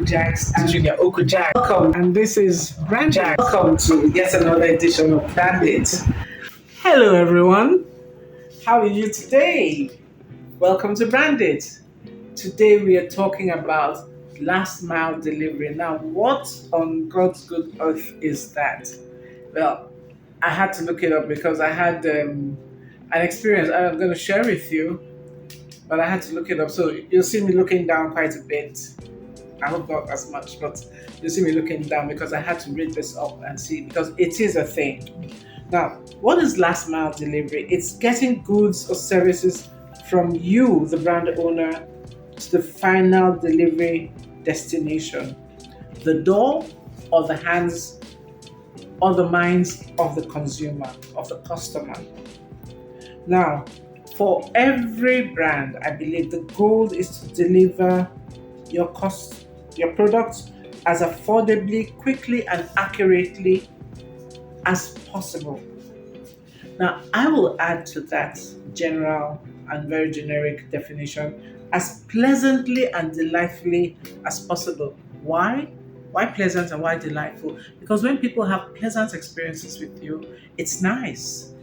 Jax and Junior Okujak. Welcome, and this is Branded. Welcome to yet another edition of Branded. Hello, everyone. How are you today? Welcome to Branded. Today we are talking about last mile delivery. Now, what on God's good earth is that? Well, I had to look it up because I had an experience I'm going to share with you, but I had to look it up. So you'll see me looking down quite a bit. I hope not as much, but you see me looking down because I had to read this up and see, because it is a thing. Now, what is last mile delivery? It's getting goods or services from you, the brand owner, to the final delivery destination, the door or the hands or the minds of the consumer, of the customer. Now, for every brand, I believe the goal is to deliver your products as affordably, quickly, and accurately as possible. Now, I will add to that general and very generic definition, as pleasantly and delightfully as possible. Why? Why pleasant and why delightful? Because when people have pleasant experiences with you, it's nice,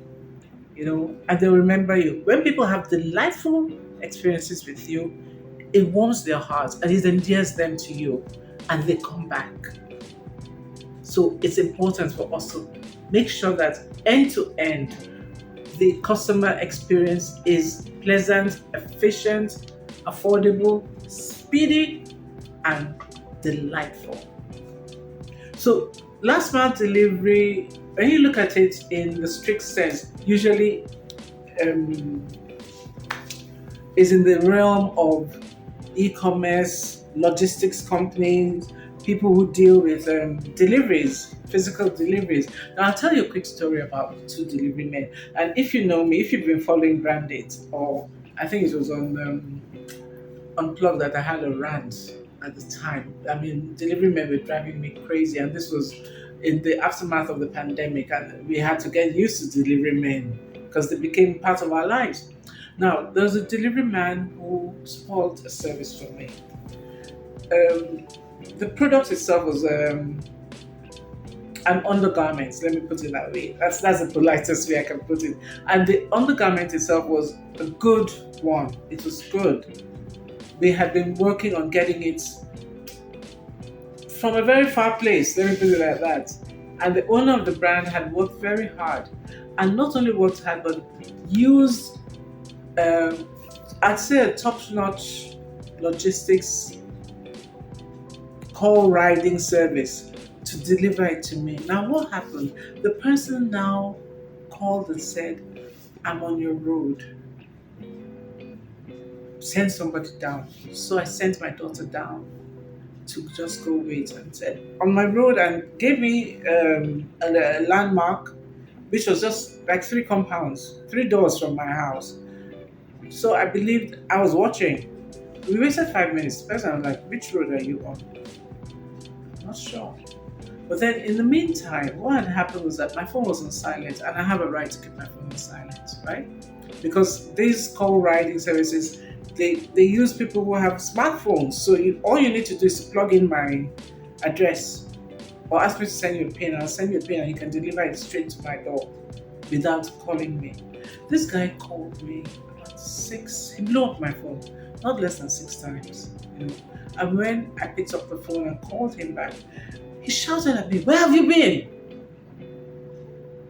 and they'll remember you. When people have delightful experiences with you, it warms their hearts and it endears them to you, and they come back. So it's important for us to make sure that end to end, the customer experience is pleasant, efficient, affordable, speedy, and delightful. So last mile delivery, when you look at it in the strict sense, usually is in the realm of e-commerce, logistics companies, people who deal with deliveries, physical deliveries. Now, I'll tell you a quick story about two delivery men. And if you know me, if you've been following Branded, or I think it was on Unplugged that I had a rant at the time. I mean, delivery men were driving me crazy, and this was in the aftermath of the pandemic, and we had to get used to delivery men because they became part of our lives. Now, there was a delivery man who spoiled a service for me. The product itself was an undergarment, let me put it that way. That's the politest way I can put it. And the undergarment itself was a good one. It was good. They had been working on getting it from a very far place, let me put it like that. And the owner of the brand had worked very hard. And not only worked hard, but used I'd say a top-notch logistics call riding service to deliver it to me. Now, what happened? The person now called and said, "I'm on your road. Send somebody down." So I sent my daughter down to just go wait, and said, "On my road," and gave me a landmark, which was just like 3 compounds, 3 doors from my house. So I believed I was watching. We waited 5 minutes. The person was like, "Which road are you on?" Not sure. But then in the meantime, what had happened was that my phone was on silent, and I have a right to keep my phone on silent, right? Because these call riding services, they use people who have smartphones. So all you need to do is plug in my address or ask me to send you a pin. I'll send you a pin and you can deliver it straight to my door without calling me. This guy called me about 6, he blew up my phone, not less than 6 times. And when I picked up the phone and called him back, he shouted at me, "Where have you been?"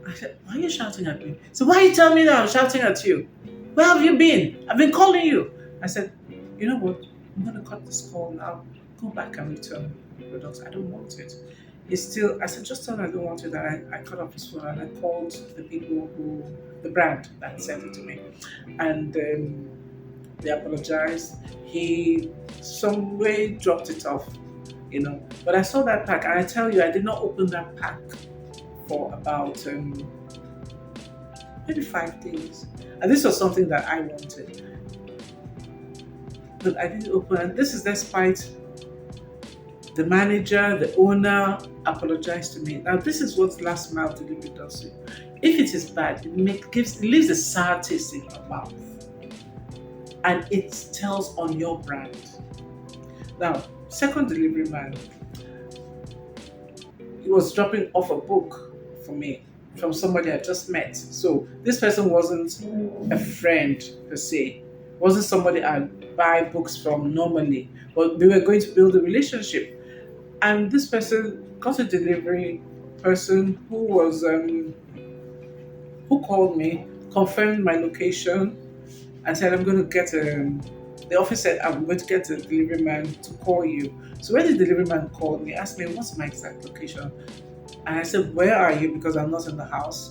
I said, "Why are you shouting at me?" So, "Why are you telling me that I'm shouting at you? Where have you been? I've been calling you." I said, "You know what? I'm going to cut this call now. Go back and return the products. I don't want it." I said, "Just tell me I don't want it." And I cut off his phone and I called the brand that sent it to me. And they apologized. He some way dropped it off, But I saw that pack, and I tell you, I did not open that pack for about maybe 5 days. And this was something that I wanted. But I didn't open, and this is despite the manager, the owner apologized to me. Now, this is what last mile delivery does to you. If it is bad, it leaves a sour taste in your mouth, and it tells on your brand. Now, Second delivery man, he was dropping off a book for me from somebody I just met. So this person wasn't a friend per se, wasn't somebody I buy books from normally, but we were going to build a relationship. And this person got a delivery person who called me, confirmed my location, and said, I'm going to get the office said, I'm going to get a delivery man to call you. So when the delivery man called me, asked me, what's my exact location? And I said, where are you? Because I'm not in the house.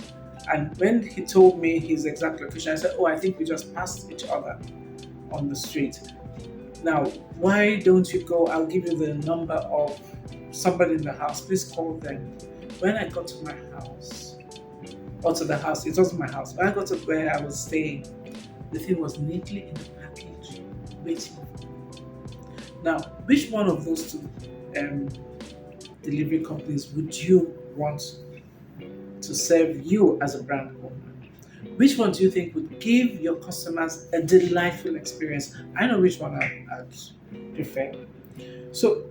And when he told me his exact location, I said, oh, I think we just passed each other on the street. Now, why don't you go? I'll give you the number of somebody in the house. Please call them. When I got to my house, or to the house, it wasn't my house. When I got to where I was staying, the thing was neatly in the package, waiting. Now, which one of those two delivery companies would you want to serve you as a brand owner? Which one do you think would give your customers a delightful experience? I know which one I'd prefer. So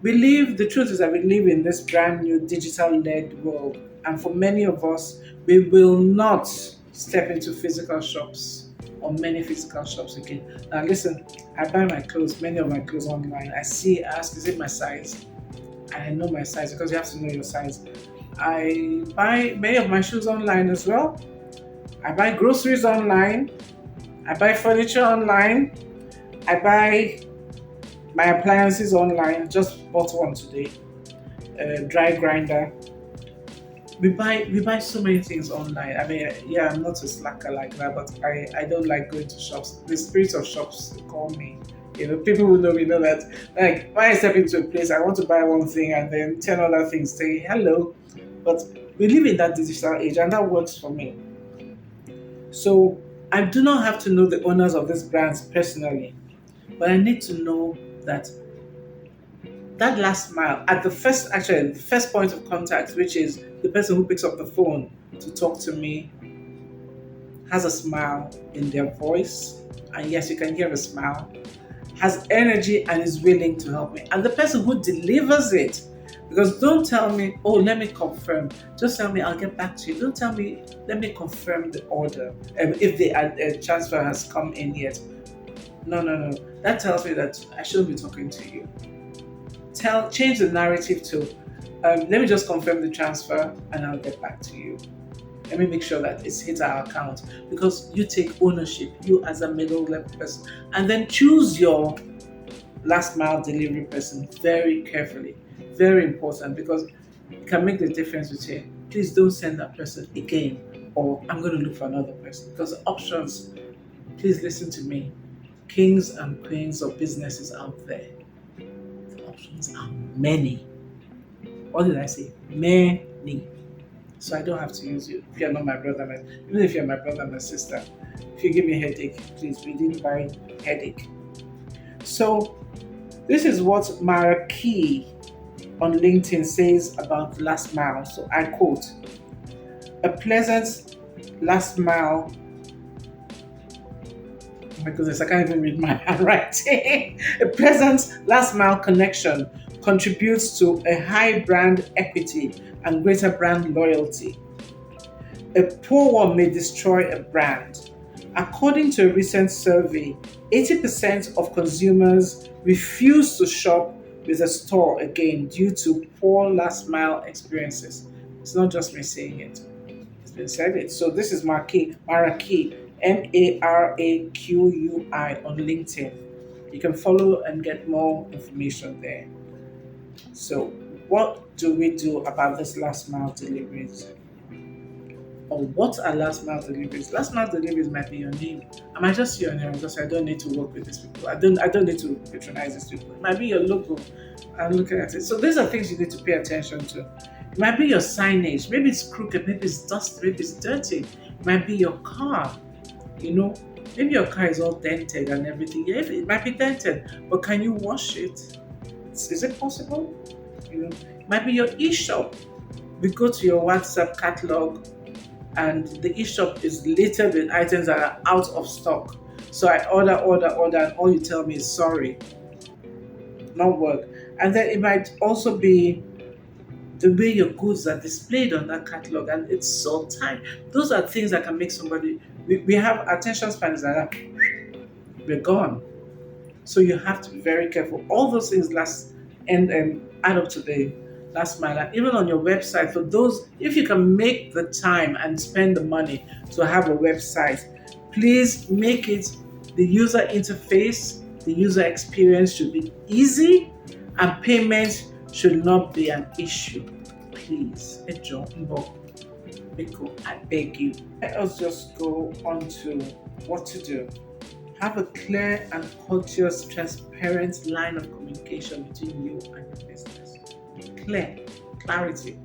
the truth is that we live in this brand new digital led world. And for many of us, we will not step into physical shops or many physical shops again. Now listen, I buy my clothes, many of my clothes online. I ask, is it my size? And I know my size because you have to know your size. I buy many of my shoes online as well. I buy groceries online. I buy furniture online. I buy my appliances online. Just bought one today. A dry grinder. We buy so many things online. I mean, yeah, I'm not a slacker like that, but I don't like going to shops. The spirit of shops call me. People who know me know that. Like when I step into a place, I want to buy one thing and then 10 other things say hello. But we live in that digital age, and that works for me. So I do not have to know the owners of these brands personally, but I need to know that last mile at the first point of contact, which is the person who picks up the phone to talk to me, has a smile in their voice, and yes, you can hear a smile, has energy and is willing to help me. And the person who delivers it, because don't tell me, oh, let me confirm. Just tell me, I'll get back to you. Don't tell me, let me confirm the order, if the transfer has come in yet. No, no, no. That tells me that I shouldn't be talking to you. Change the narrative to, let me just confirm the transfer and I'll get back to you. Let me make sure that it's hit our account, because you take ownership, you as a middle level person, and then choose your last mile delivery person very carefully. Very important, because it can make the difference between, please don't send that person again, or I'm going to look for another person. Because options, please listen to me, kings and queens of businesses out there, the options are many. What did I say? Many. So I don't have to use you. If you're not my brother, even if you're my brother, my sister, if you give me a headache, please, we didn't buy headache. So this is what Mara Key on LinkedIn says about last mile. So I quote, a pleasant last mile. Oh my goodness, I can't even read my handwriting. A pleasant last mile connection contributes to a high brand equity and greater brand loyalty. A poor one may destroy a brand. According to a recent survey, 80% of consumers refuse to shop with a store again due to poor last mile experiences. It's not just me saying it, it's been said. So this is Maraki, Maraqui on LinkedIn. You can follow and get more information there. So what do we do about this last mile deliveries? Or what are last mile deliveries? Last mile deliveries might be your name. I might just see your name because I don't need to work with these people. I don't need to patronize these people. It might be your logo. I'm looking at it. So these are things you need to pay attention to. It might be your signage. Maybe it's crooked, maybe it's dusty, maybe it's dirty. It might be your car. Maybe your car is all dented and everything. Yeah, it might be dented, but can you wash it? Is it possible? It might be your e-shop. We go to your WhatsApp catalog and the e-shop is littered with items that are out of stock. So I order, and all you tell me is sorry. not work. And then it might also be the way your goods are displayed on that catalog, and it's so tight. Those are things that can make somebody. We have attention spans that we're gone. So you have to be very careful. All those things last and add up to the last mile. And even on your website, for those, if you can make the time and spend the money to have a website, please make it the user interface, the user experience should be easy, and payment should not be an issue. Please, Ejo, Mbo, Biko, I beg you. Let us just go on to what to do. Have a clear and courteous, transparent line of communication between you and your business. Clear, clarity.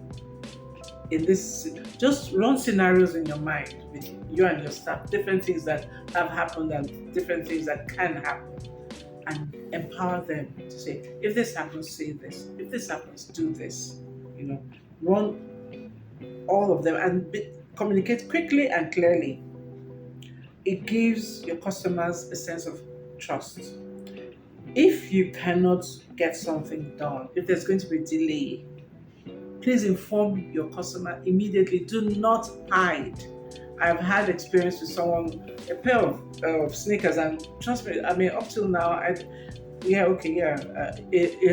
In this, just run scenarios in your mind with you and your staff, different things that have happened and different things that can happen, and empower them to say, if this happens, say this. If this happens, do this. You know, run all of them and communicate quickly and clearly. It gives your customers a sense of trust. If you cannot get something done, if there's going to be delay, please inform your customer immediately. Do not hide. I've had experience with someone, a pair of sneakers, and trust me, I mean, up till now, it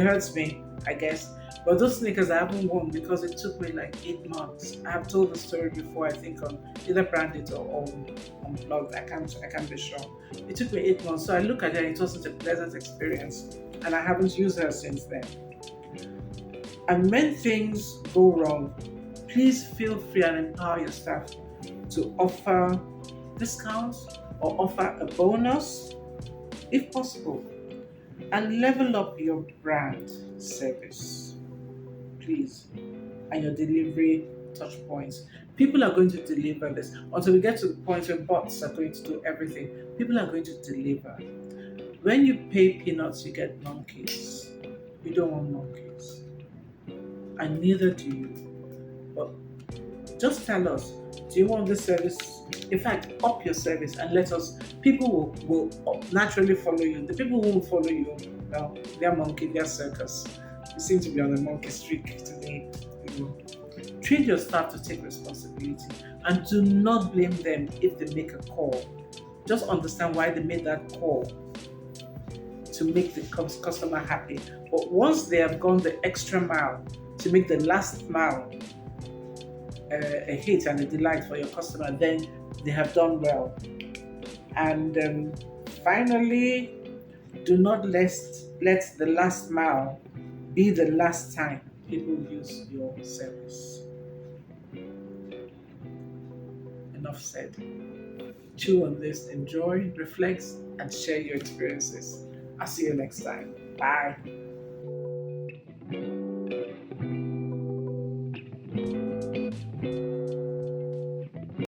hurts me, I guess. But those sneakers I haven't worn because it took me like 8 months. I have told the story before, I think on either Branded or on blog. I can't be sure. It took me 8 months. So I look at her and it wasn't a pleasant experience. And I haven't used her since then. And when things go wrong, please feel free and empower your staff to offer discounts or offer a bonus if possible. And level up your brand service, please, and your delivery touch points. People are going to deliver this until we get to the point where bots are going to do everything. People are going to deliver. When you pay peanuts, you get monkeys. You don't want monkeys, and neither do you. But just tell us, do you want this service? In fact, up your service and let us. People will naturally follow you. The people who will follow you, well, they're monkey, they're circus. You seem to be on a monkey streak today. You know. Train your staff to take responsibility and do not blame them if they make a call. Just understand why they made that call to make the customer happy. But once they have gone the extra mile to make the last mile a hit and a delight for your customer, then they have done well. And finally, do not let the last mile be the last time people use your service. Enough said. Chew on this, enjoy, reflect, and share your experiences. I'll see you next time. Bye.